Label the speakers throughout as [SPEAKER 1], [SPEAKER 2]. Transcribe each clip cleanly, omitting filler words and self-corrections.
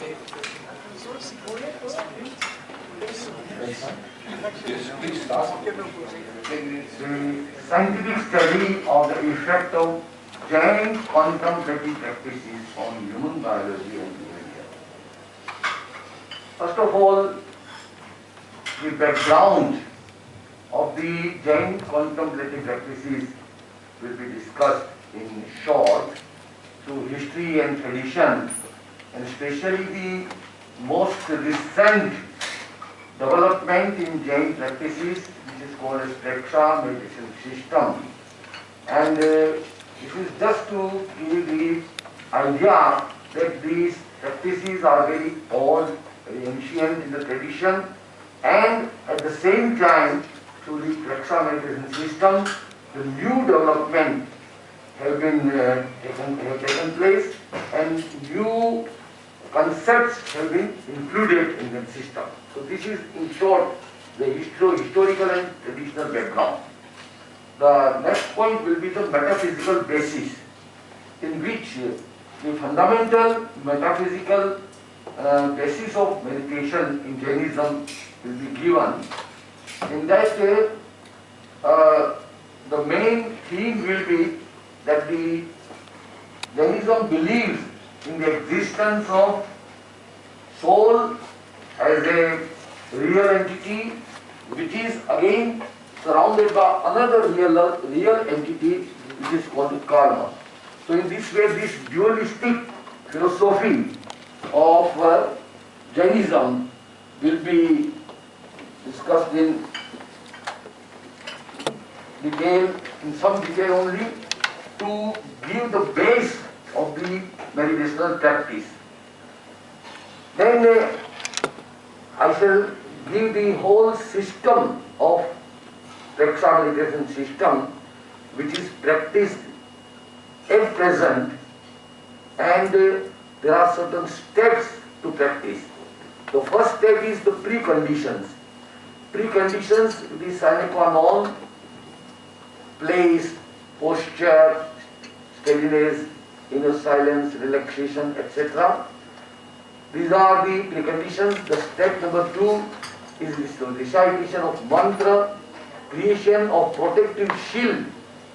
[SPEAKER 1] Yes, please start.
[SPEAKER 2] The scientific study of the effect of Jain contemplative practices on human biology and behavior. First of all, the background of the Jain contemplative practices will be discussed in short through history and tradition, and especially the most recent development in Jain practices, which is called as Preksha meditation system. And this is just to give the idea that these practices are very old, very ancient in the tradition, and at the same time, through the Preksha meditation system, the new development have been taken place, and new concepts have been included in the system. So this is in short the historical and traditional background. The next point will be the metaphysical basis, in which the fundamental metaphysical basis of meditation in Jainism will be given. In that the main theme will be that the Jainism believes in the existence of soul as a real entity, which is again surrounded by another real entity, which is called karma. So in this way, this dualistic philosophy of Jainism will be discussed in detail, in some detail only, to give the base of the meditational practice. Then I shall give the whole system of Preksha meditation system, which is practiced at present, and there are certain steps to practice. The first step is the preconditions. Preconditions, the sine qua non, place, posture, steadiness, inner silence, relaxation, etc. These are the preconditions. The step number 2 is the recitation of mantra, creation of protective shield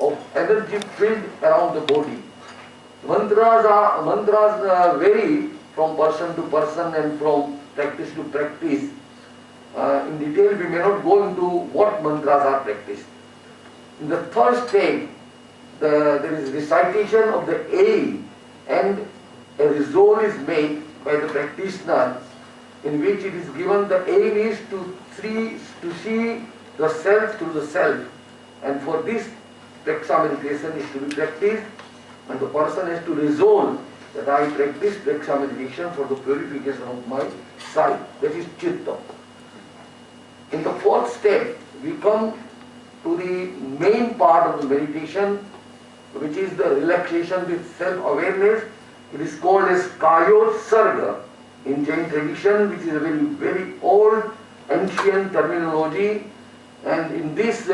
[SPEAKER 2] of energy field around the body. Mantras vary from person to person and from practice to practice. In detail, we may not go into what mantras are practiced. In the third step, there is recitation of the aim, and a resolve is made by the practitioner, in which it is given the aim is to see the self through the self, and for this Preksha meditation is to be practiced, and the person has to resolve that I practice Preksha meditation for the purification of my sight, that is Chitta. In the fourth step, we come to the main part of the meditation, which is the relaxation with self-awareness. It is called as Kayotsarga in Jain tradition, which is a very old, ancient terminology. And in this,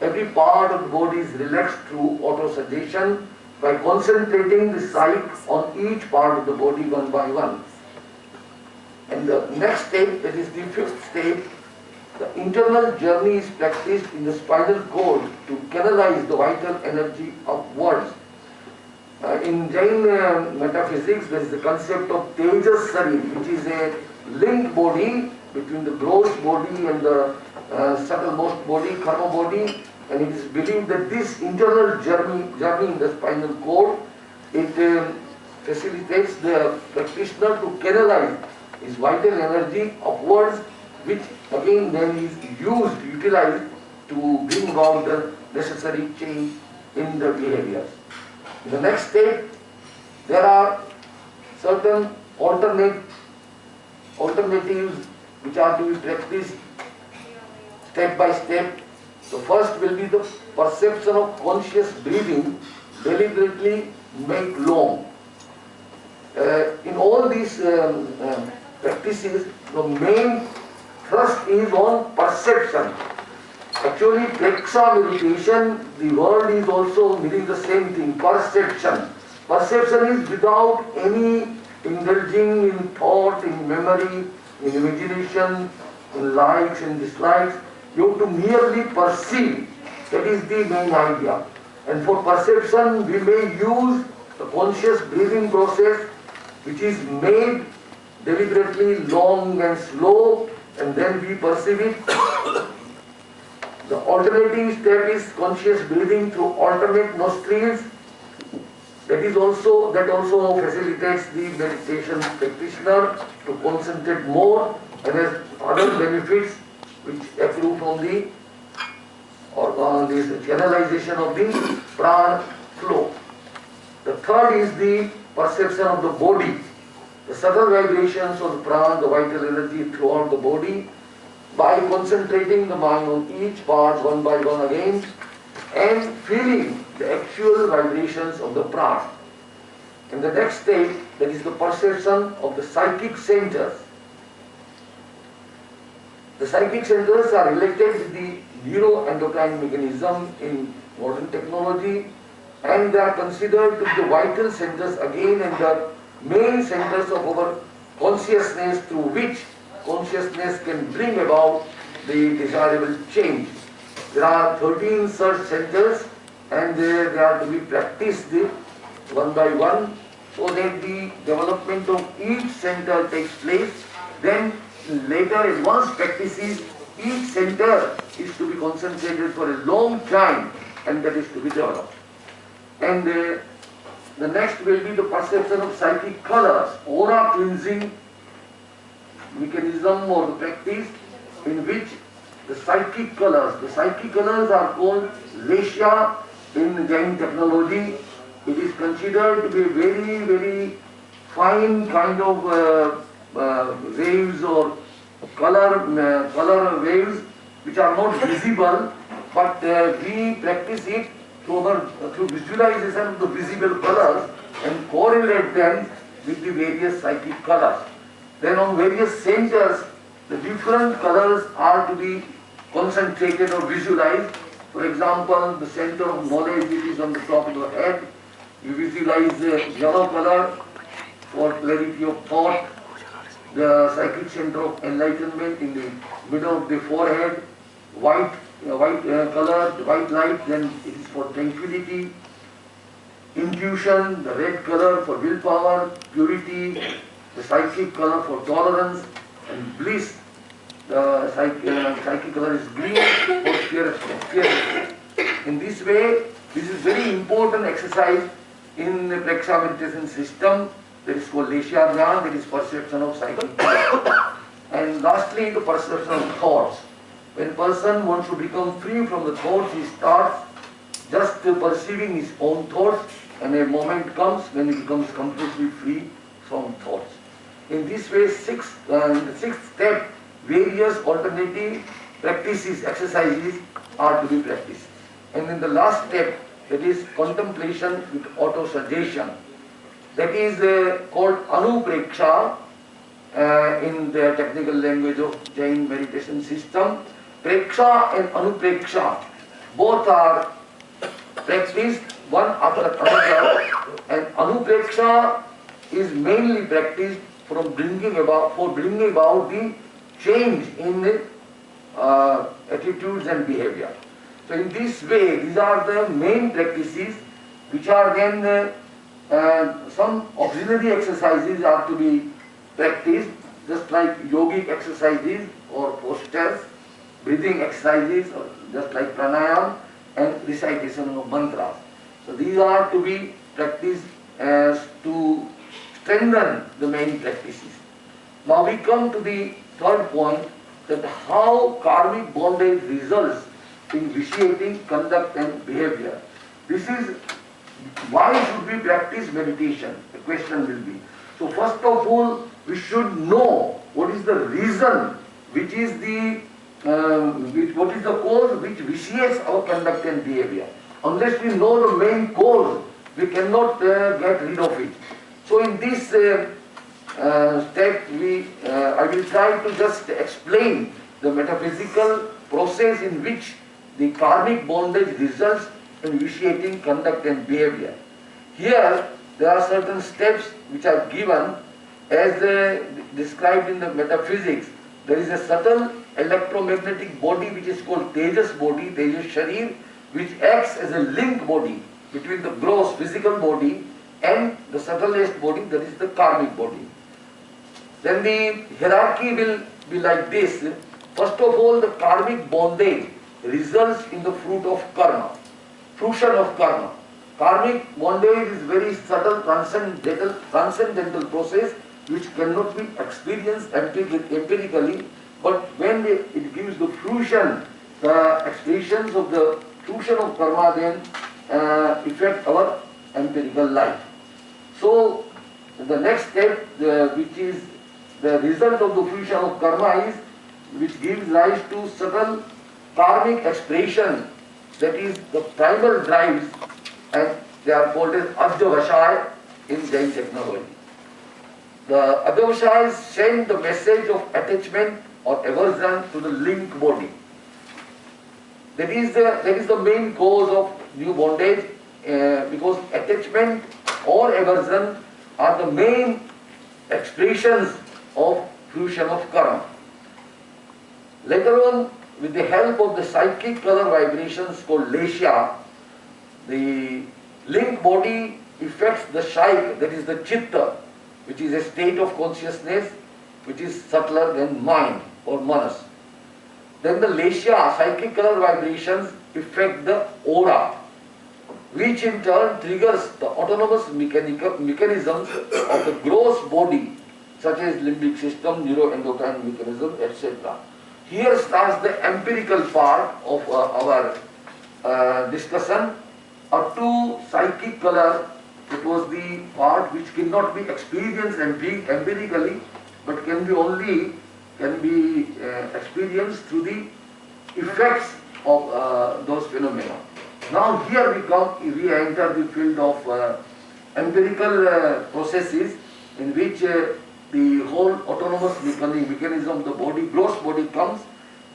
[SPEAKER 2] every part of the body is relaxed through auto-suggestion by concentrating the sight on each part of the body one by one. And the next step, that is the fifth step, the internal journey is practiced in the spinal cord to canalize the vital energy upwards. In Jain metaphysics, there is the concept of Tejas Sarir, which is a linked body between the gross body and the subtlemost body, karma body, and it is believed that this internal journey in the spinal cord, it facilitates the practitioner to canalize his vital energy upwards, which again then is utilized to bring about the necessary change in the behaviors. In the next step, there are certain alternatives which are to be practiced step by step. The first will be the perception of conscious breathing, deliberately made long. In all these practices, the main thrust is on perception. Actually, Preksha meditation, the word is also meaning the same thing, perception. Perception is without any indulging in thought, in memory, in imagination, in likes and dislikes. You have to merely perceive. That is the main idea. And for perception, we may use the conscious breathing process, which is made deliberately long and slow, and then we perceive it. The alternative step is conscious breathing through alternate nostrils. That also facilitates the meditation practitioner to concentrate more and has other benefits which accrue from the this channelization of the prana flow. The third is the perception of the body, the subtle vibrations of the prana, the vital energy throughout the body, by concentrating the mind on each part one by one again and feeling the actual vibrations of the prana. In the next stage, that is the perception of the psychic centers. The psychic centers are related with the neuroendocrine mechanism in modern technology, and they are considered to be the vital centers again and the main centers of our consciousness through which consciousness can bring about the desirable change. There are 13 such centers and they are to be practiced one by one so that the development of each center takes place. Then later advanced practices, each center is to be concentrated for a long time and that is to be developed. And the next will be the perception of psychic colors, aura cleansing mechanism or the practice in which the psychic colors are called Leshya in Jain technology. It is considered to be very, very fine kind of waves or color waves which are not visible, but we practice it through visualization of the visible colors and correlate them with the various psychic colors. Then on various centers, the different colors are to be concentrated or visualized. For example, the center of knowledge which is on the top of the head, you visualize the yellow color for clarity of thought. The psychic center of enlightenment in the middle of the forehead, white color, white light, then it is for tranquility. Intuition, the red color for willpower, purity, the psychic color for tolerance, and bliss, the psychic color is green for fear. In this way, this is very important exercise in the Preksha meditation system. That is called Leshya Jnana, that is perception of psychic color. And lastly, the perception of thoughts. When a person wants to become free from the thoughts, he starts just perceiving his own thoughts, and a moment comes when he becomes completely free from thoughts. In this way, in the sixth step, various alternative practices, exercises are to be practiced. And in the last step, that is contemplation with auto-suggestion. That is called Anupreksha in the technical language of Jain meditation system. Preksha and Anupreksha, both are practiced one after another, and Anupreksha is mainly practiced for bringing about the change in the attitudes and behavior. So in this way, these are the main practices which are then some auxiliary exercises are to be practiced, just like yogic exercises or postures, breathing exercises, or just like pranayam and recitation of mantras. So these are to be practiced as to strengthen the main practices. Now we come to the third point, that how karmic bondage results in vitiating conduct and behavior. This is why should we practice meditation? The question will be. So first of all, we should know what is the reason, which is the what is the cause which vitiates our conduct and behavior. Unless we know the main cause, we cannot get rid of it. So in this step, I will try to just explain the metaphysical process in which the karmic bondage results in vitiating conduct and behavior. Here, there are certain steps which are given as described in the metaphysics, there is a subtle electromagnetic body which is called Tejas body, Tejas Sharir, which acts as a link body between the gross physical body and the subtlest body, that is the karmic body. Then the hierarchy will be like this. First of all, the karmic bondage results in the fruit of karma, fruition of karma. Karmic bondage is very subtle, transcendental process which cannot be experienced empirically, but when it gives the fruition, the expressions of the fruition of karma then affect our empirical life. So the next step, which is the result of the fruition of karma, is which gives rise to subtle karmic expression, that is the primal drives, and they are called as Adyavashaya in Jain technology. The Adyavashayas send the message of attachment or aversion to the link body. That is the main cause of new bondage, because attachment or aversion are the main expressions of fruition of karma. Later on, with the help of the psychic color vibrations called Leshya, the link body affects the shaik, that is the chitta, which is a state of consciousness which is subtler than mind or manas. Then the Leshya, psychic color vibrations, affect the aura, which in turn triggers the autonomous mechanisms of the gross body, such as limbic system, neuroendocrine mechanism, etc. Here starts the empirical part of our discussion. Up to psychic color, it was the part which cannot be experienced empirically, but can be experienced through the effects of those phenomena. Now here we enter the field of empirical processes, in which the whole autonomous mechanism of the body, gross body, comes,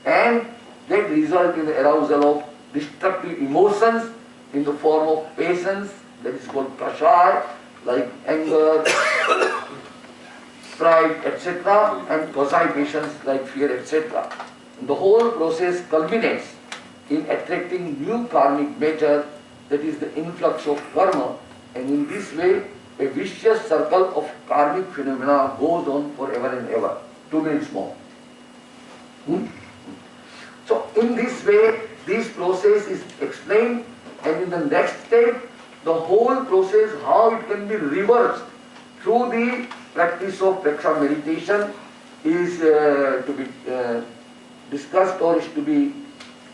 [SPEAKER 2] and that result in the arousal of destructive emotions in the form of passions, that is called kashar, like anger, pride, etc., and kosai passions like fear, etc. The whole process culminates in attracting new karmic matter, that is the influx of karma, and in this way a vicious circle of karmic phenomena goes on forever and ever. 2 minutes more. So in this way this process is explained, and in the next step the whole process, how it can be reversed through the practice of Preksha meditation, is to be discussed, or is to be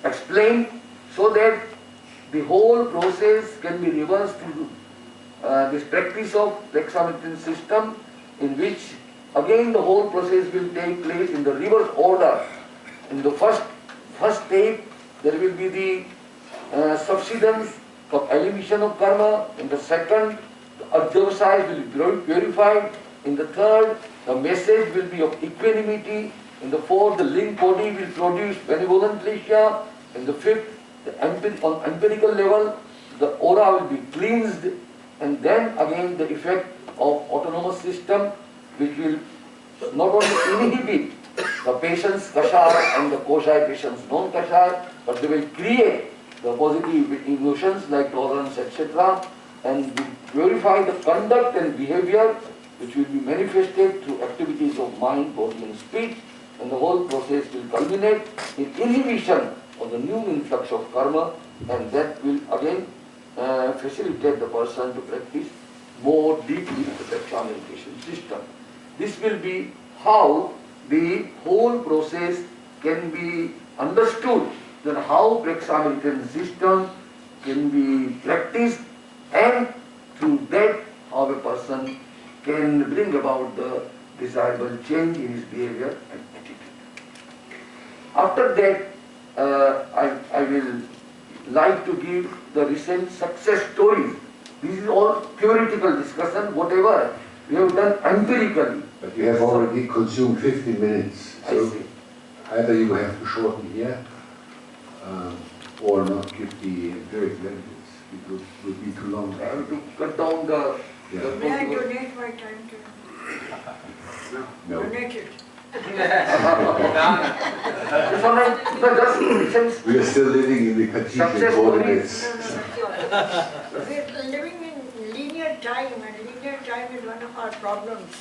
[SPEAKER 2] explained, so that the whole process can be reversed through this practice of Preksha meditation system, in which again the whole process will take place in the reverse order. In the first step there will be the subsidence of elimination of karma. In the second, the Adyavashaya will be purified. In the third, the message will be of equanimity. In the fourth, the link body will produce benevolent Leshya. In the fifth, on empirical level, the aura will be cleansed. And then again the effect of autonomous system, which will not only inhibit the patient's kashar and the koshai patient's non-kashar, but they will create the positive emotions like tolerance, etc., and will purify the conduct and behavior, which will be manifested through activities of mind, body and speech, and the whole process will culminate in inhibition of the new influx of karma, and that will again facilitate the person to practice more deeply the Preksha meditation system. This will be how the whole process can be understood, that how Preksha meditation system can be practiced, and through that how a person can bring about the desirable change in his behavior and attitude. After that, I will like to give the recent success stories. This is all theoretical discussion, whatever we have done empirically.
[SPEAKER 3] But you have already consumed 15 minutes. So either you have to shorten here or not give the empiric benefits. It would be too long.
[SPEAKER 2] I have to cut down the...
[SPEAKER 3] Yeah.
[SPEAKER 4] May I donate my time to
[SPEAKER 3] No.
[SPEAKER 4] Donated.
[SPEAKER 2] It's all right. No, just since
[SPEAKER 3] We are still living in the Cartesian
[SPEAKER 2] Success
[SPEAKER 3] coordinates.
[SPEAKER 4] We're living in linear time, and linear time is one of our problems.